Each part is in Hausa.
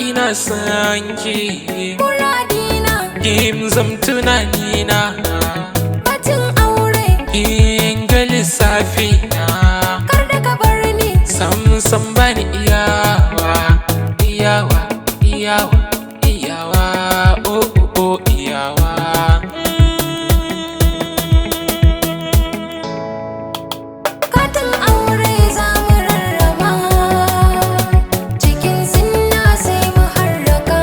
Ina son ki, muradina, kim zam tunanina, batun aure, kin ga lissafi na, kar da ka bar ni. sam bani iyawa, iyawa, iyawa, iyawa, oh oh oh iyawa. Katin aure za mu rarraba, cikin sinna sai mu harraka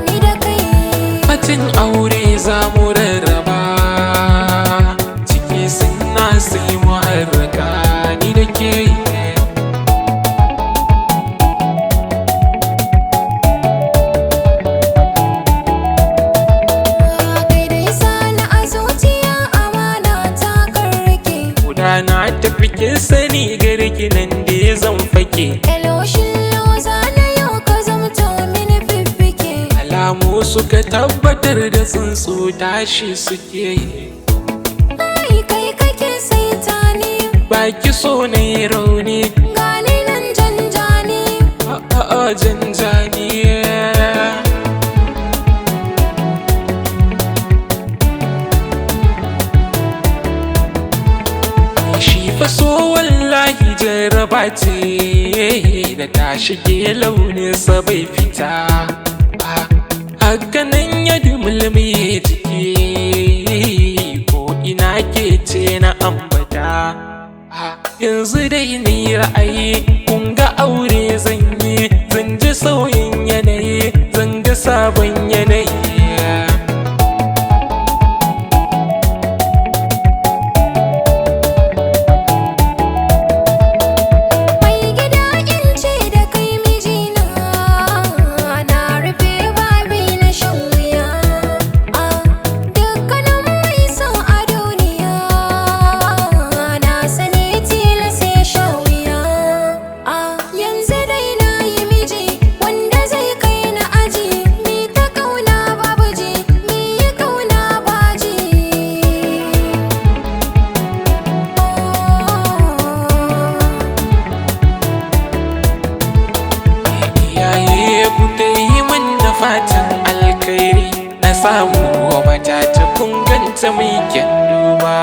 ni da kai. Katin aure za mu rarraba, cikin sinna sai mu harraka ni da ke. Na tafi kin sani garki nan da zan fake. Eloshin loza na yau ka zamto mini fiffike. Alamu suka tabbatar da tsuntsu tashi suke yi. Ai kai kake saita ni, Baki so na yi rauni, gani nan janjani. a'a janjani. Shi fa so wallahi jaraba ce da ta shige launinsa bai fita. Hakanan ya dumulmi jiki ko ina ke ce na ambata. Yanzu dai ni ra'ayi kun ga aure zan yi, zan ji sauyin yanayi, zan ga sabon yanayi. Fatan alkhairi na samu wa matata kun ganta mai kyan duba.